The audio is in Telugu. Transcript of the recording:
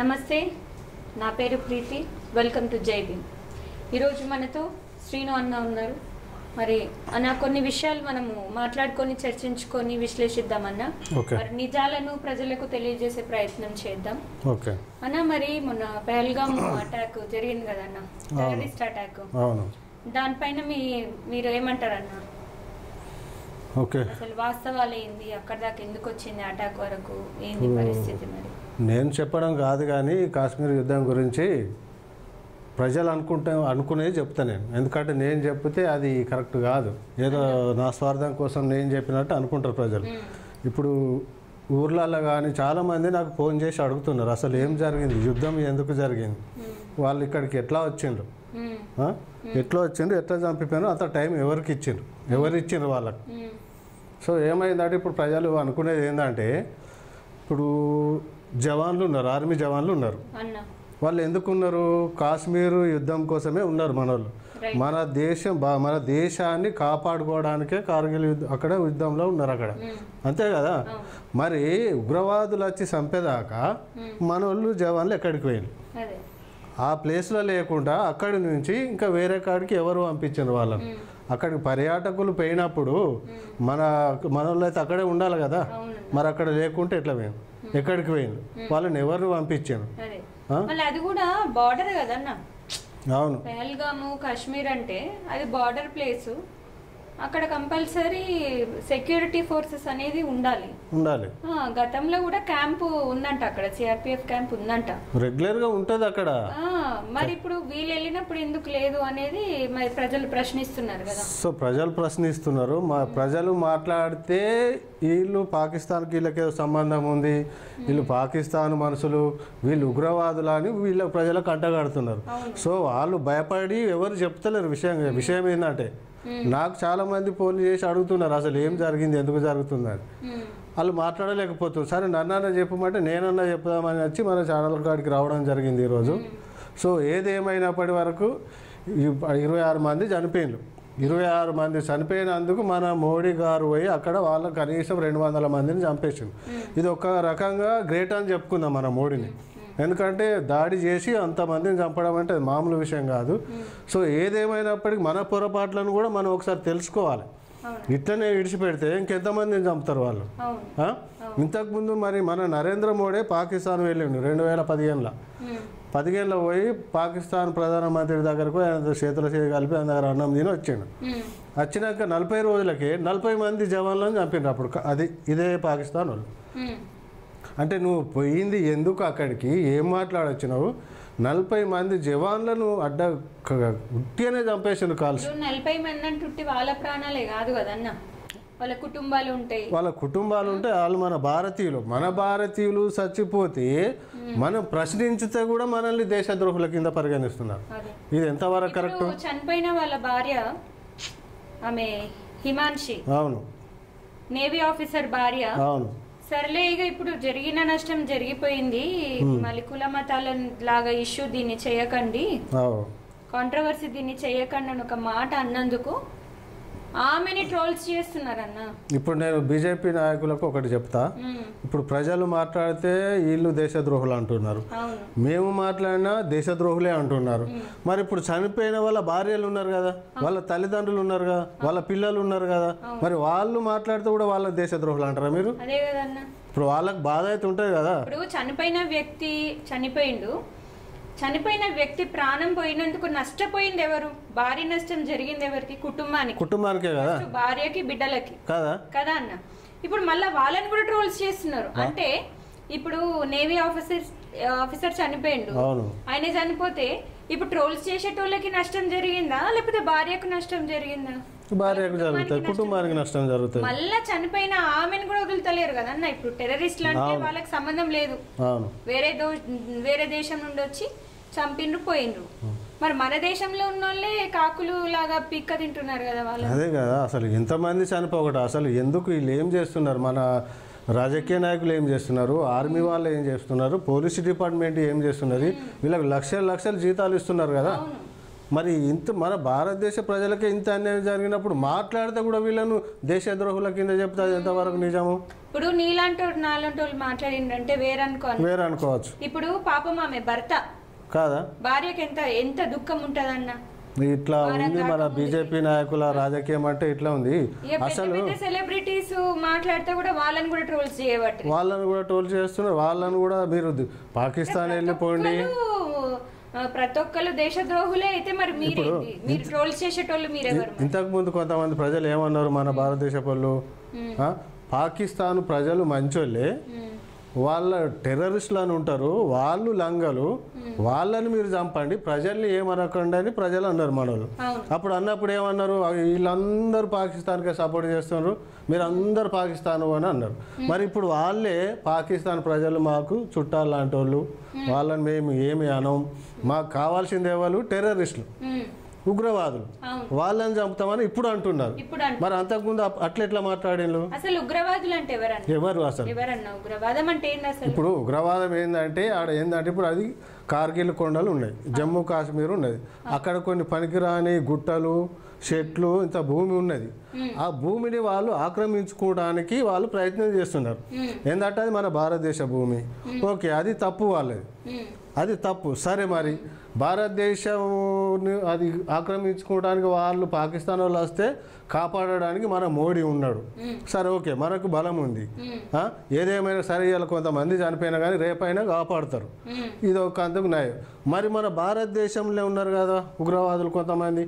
నమస్తే, నా పేరు ప్రీతి. వెల్కమ్ టు జై భీమ్. ఈరోజు మనతో శ్రీను అన్న ఉన్నారు. మరి అన్న కొన్ని విషయాలు మనము మాట్లాడుకొని చర్చించుకొని విశ్లేషిద్దామన్నా. మరి నిజాలను ప్రజలకు తెలియజేసే ప్రయత్నం చేద్దాం అన్న. మరి మొన్న పహల్గామ్ అటాక్ జరిగింది కదన్న, టెర్రరిస్ట్ అటాక్. దానిపైన మీరు ఏమంటారన్నా? అసలు వాస్తవాలు ఏంది, అక్కడ దాకా ఎందుకు వచ్చింది అటాక్ వరకు, ఏంది పరిస్థితి? మరి నేను చెప్పడం కాదు, కానీ కాశ్మీర్ యుద్ధం గురించి ప్రజలు అనుకునేది చెప్తా నేను. ఎందుకంటే నేను చెప్తే అది కరెక్ట్ కాదు, ఏదో నా స్వార్థం కోసం నేను చెప్పినట్టు అనుకుంటారు ప్రజలు. ఇప్పుడు ఊర్లలో కానీ చాలామంది నాకు ఫోన్ చేసి అడుగుతున్నారు అసలు ఏం జరిగింది, యుద్ధం ఎందుకు జరిగింది, వాళ్ళు ఇక్కడికి ఎట్లా వచ్చిండ్రు, ఎట్లా చంపిపోయారు, అంత టైం ఎవరికి ఇచ్చిండ్రు, ఎవరు ఇచ్చిండ్రు వాళ్ళకి. సో ఏమైందంటే ఇప్పుడు ప్రజలు అనుకునేది ఏంటంటే, ఇప్పుడు జవాన్లు ఉన్నారు, ఆర్మీ జవాన్లు ఉన్నారు. వాళ్ళు ఎందుకు ఉన్నారు? కాశ్మీర్ యుద్ధం కోసమే ఉన్నారు మన వాళ్ళు. మన దేశాన్ని కాపాడుకోవడానికే కార్గిల్ అక్కడ యుద్ధంలో ఉన్నారు అక్కడ, అంతే కదా. మరి ఉగ్రవాదులు వచ్చి చంపేదాకా మన వాళ్ళు జవాన్లు ఎక్కడికి పోయారు? ఆ ప్లేస్లో లేకుండా అక్కడి నుంచి ఇంకా వేరే కాడికి ఎవరు పంపించారు వాళ్ళని. అక్కడికి పర్యాటకులు పోయినప్పుడు మన వాళ్ళు అయితే అక్కడే ఉండాలి కదా, మరి అక్కడ లేకుంటే ఎట్లా పోయాను, ఎక్కడికి పోయింది, వాళ్ళని ఎవరిని పంపించాను? అది కూడా బార్డర్ కదన్న. అవును, పహల్గాము కాశ్మీర్ అంటే అది బార్డర్ ప్లేస్. అక్కడ కంపల్సరీ సెక్యూరిటీ ఫోర్సెస్ అనేది ఉండాలి. గతంలో కూడా క్యాంపు ఉందంట అక్కడ, సిఆర్పిఎఫ్ క్యాంప్ ఉందంట, రెగ్యులర్ గా ఉంటది అక్కడ. మరి ఇప్పుడు వీళ్ళు వెళ్ళినప్పుడు ఎందుకు లేదు అనేది మరి ప్రజలు ప్రశ్నిస్తున్నారు కదా. సో ప్రజలు ప్రశ్నిస్తున్నారు, ప్రజలు మాట్లాడితే వీళ్ళు పాకిస్తాన్కి వీళ్ళకి సంబంధం ఉంది, వీళ్ళు పాకిస్తాన్ మనుషులు, వీళ్ళు ఉగ్రవాదులు అని వీళ్ళ ప్రజలకు అంటగడుతున్నారు. సో వాళ్ళు భయపడి ఎవరు చెప్తలేరు. విషయం ఏంటంటే, నాకు చాలా మంది ఫోన్ చేసి అడుగుతున్నారు అసలు ఏం జరిగింది, ఎందుకు జరుగుతుందని. వాళ్ళు మాట్లాడలేకపోతున్నారు. సరే నన్నన్నా చెప్పమంటే నేనన్నా చెప్దామని వచ్చి మన ఛానల్ కాడికి రావడం జరిగింది ఈరోజు. సో ఏదేమైనప్పటి వరకు 26 మంది చనిపోయినారు. 26 మంది చనిపోయినందుకు మన మోడీ గారు పోయి అక్కడ వాళ్ళకి కనీసం 200 మందిని చంపేసింది. ఇది ఒక రకంగా గ్రేట్ అని చెప్పుకుందాం మన మోడీని. ఎందుకంటే దాడి చేసి అంతమందిని చంపడం అంటే మామూలు విషయం కాదు. సో ఏదేమైనప్పటికీ మన పొరపాట్లను కూడా మనం ఒకసారి తెలుసుకోవాలి. ఇట్లనే విడిచిపెడితే ఇంకెంతమందిని చంపుతారు వాళ్ళు. ఇంతకుముందు మరి మన నరేంద్ర మోడీ పాకిస్తాన్ వెళ్ళిండు 2015లో పోయి పాకిస్తాన్ ప్రధానమంత్రి దగ్గరకు ఆయన చేతుల చేతి కలిపి ఆయన దగ్గర అన్నం తిని వచ్చాడు. వచ్చినాక 40 రోజులకే 40 మంది జవాన్లను చంపిండ్రు. అప్పుడు ఇదే పాకిస్తాన్ వాళ్ళు. అంటే నువ్వు పోయింది ఎందుకు అక్కడికి, ఏం మాట్లాడొచ్చినావు? 40 మంది జవాన్లను ఉట్టిగానే చంపేసాను కాల్సి. 40 మంది అంటే వాళ్ళ ప్రాణాలే కాదు కదన్న, వాళ్ళ కుటుంబాలు ఉంటాయి. వాళ్ళు మన భారతీయులు చచ్చిపోతే మనం ప్రశ్నించితే కూడా మనల్ని దేశద్రోహుల కింద పరిగణిస్తున్నారు. ఇది ఎంతవరకు కరెక్ట్? చనిపోయిన వాళ్ళ భార్య ఆమె హిమాన్షి, అవును, నేవీ ఆఫీసర్ భార్య. అవును, సర్లే ఇక ఇప్పుడు జరిగిన నష్టం జరిగిపోయింది, మళ్ళీ కుల మతాల లాగా ఇష్యూ దీన్ని చేయకండి, కాంట్రవర్సీ దీన్ని చేయకండి అని ఒక మాట అన్నందుకు ఆమెని ట్రోల్స్ చేస్తున్నారన్న. ఇప్పుడు నేను బీజేపీ నాయకులకు ఒకటి చెప్తా. ఇప్పుడు ప్రజలు మాట్లాడితే వీళ్ళు దేశద్రోహులు అంటున్నారు, మేము మాట్లాడినా దేశద్రోహులే అంటున్నారు. మరి ఇప్పుడు చనిపోయిన వాళ్ళ భార్యలు ఉన్నారు కదా, వాళ్ళ తల్లిదండ్రులు ఉన్నారు కదా, వాళ్ళ పిల్లలు ఉన్నారు కదా, మరి వాళ్ళు మాట్లాడితే కూడా వాళ్ళ దేశద్రోహులు అంటారా మీరు? అదే కదన్న, ఇప్పుడు వాళ్ళకి బాధ అయితే ఉంటుంది కదా. ఇప్పుడు చనిపోయిన వ్యక్తి ప్రాణం పోయినందుకు నష్టపోయింది ఎవరు? భారీ నష్టం జరిగింది ఎవరికి? కుటుంబానికే కదా, భార్యకి బిడ్డలకి కదా అన్న. ఇప్పుడు మళ్ళా వాళ్ళని కూడా ట్రోల్స్ చేస్తున్నారు. అంటే ఇప్పుడు నేవీ ఆఫీసర్ చనిపోయిండు, ఆయన చనిపోతే ఇప్పుడు ట్రోల్స్ చేసేటోళ్ళకి నష్టం జరిగిందా, లేకపోతే భార్యకు నష్టం జరిగిందా? భార్యకు జరుగుతుంది, కుటుంబానికి నష్టం జరుగుతుంది. మళ్ళా చనిపోయిన ఆమెను కూడా వదులుతలేరు కదన్న. ఇప్పుడు టెర్రరిస్టులు అంటే వాళ్ళకి సంబంధం లేదు, వేరే దేశం నుండి వచ్చి చంపిండ్రు పోయిండ్రు. మరి మన దేశంలో ఉన్న వాళ్ళే కాకులు లాగా పిక్క తింటున్నారు కదా వాళ్ళు. అదే కదా, అసలు ఎంతమంది చనిపోకట, అసలు ఎందుకు వీళ్ళు ఏం చేస్తున్నారు? మన రాజకీయ నాయకులు ఏం చేస్తున్నారు, ఆర్మీ వాళ్ళు ఏం చేస్తున్నారు, పోలీసు డిపార్ట్మెంట్ ఏం చేస్తున్నది, వీళ్ళకి లక్షల జీతాలు ఇస్తున్నారు కదా. మరి ఇంత మన భారతదేశ ప్రజలకే ఇంత అన్యాయం జరిగినప్పుడు మాట్లాడితే కూడా వీళ్ళను దేశద్రోహుల కింద చెప్తే అది ఎంతవరకు నిజము? ఇప్పుడు నాలాంటి వాళ్ళు మాట్లాడిందంటే వేరనుకోవచ్చు. ఇప్పుడు పాపం ఆమె భర్త కాదా, భార్యకి ఎంత ఎంత దుఃఖం ఉంటదన్న. ఇట్లా ఉంది మన బీజేపీ నాయకుల రాజకీయం అంటే ఇట్లా ఉంది. అసలు సెలబ్రిటీస్ మాట్లాడితే కూడా వాళ్ళని కూడా ట్రోల్స్ చేయబట్టి వాళ్ళని కూడా ట్రోల్ చేస్తున్నారు. వాళ్ళని కూడా మీరు పాకిస్తాన్ వెళ్ళిపోండి, ప్రతి ఒక్కరు దేశద్రోహులే అయితే మరి మీరు ట్రోల్స్ చేసేటోళ్ళు మీరెవరు? ఇంతకు ముందు కొంతమంది ప్రజలు ఏమన్నారు మన భారతదేశ వాళ్ళు, పాకిస్తాన్ ప్రజలు మంచోళ్ళే, వాళ్ళ టెర్రరిస్టులు అని ఉంటారు, వాళ్ళు లంగలు, వాళ్ళని మీరు చంపండి, ప్రజల్ని ఏమనకండి అని ప్రజలు అన్నారు మనోళ్ళు. అప్పుడు అన్నప్పుడు ఏమన్నారు, వీళ్ళందరూ పాకిస్తాన్కే సపోర్ట్ చేస్తున్నారు, మీరు అందరు పాకిస్తాన్ అని అన్నారు. మరి ఇప్పుడు వాళ్ళే పాకిస్తాన్ ప్రజలు మాకు చుట్టాలు లాంటి వాళ్ళు, వాళ్ళని మేము ఏమి అనం, మాకు కావాల్సింది ఎవరు, టెర్రరిస్టులు, ఉగ్రవాదులు, వాళ్ళని చంపుతామని ఇప్పుడు అంటున్నారు. మరి అంతకుముందు అట్లా మాట్లాడిండ్రు? అసలు ఉగ్రవాదులు అంటే ఎవరు? అసలు ఉగ్రవాదం అంటే ఇప్పుడు ఉగ్రవాదం ఏంటంటే ఆడ ఏంటంటే ఇప్పుడు అది కార్గిల్ కొండలు ఉన్నాయి, జమ్మూ కాశ్మీర్ ఉన్నది, అక్కడ కొన్ని పనికిరాని గుట్టలు, చెట్లు, ఇంత భూమి ఉన్నది. ఆ భూమిని వాళ్ళు ఆక్రమించుకోవడానికి వాళ్ళు ప్రయత్నం చేస్తున్నారు. ఏంటంటే అది మన భారతదేశ భూమి, ఓకే, అది తప్పు వాళ్ళది, అది తప్పు. సరే, మరి భారతదేశం అది ఆక్రమించుకోవడానికి వాళ్ళు పాకిస్తాన్ వాళ్ళు వస్తే కాపాడడానికి మన మోడీ ఉన్నాడు. సరే, ఓకే, మనకు బలం ఉంది, ఏదేమైనా సరే ఇలా కొంతమంది చనిపోయినా కానీ రేపైనా కాపాడుతారు, ఇది ఒక అంతకు న్యాయం. మరి మన భారతదేశంలో ఉన్నారు కదా ఉగ్రవాదులు కొంతమంది,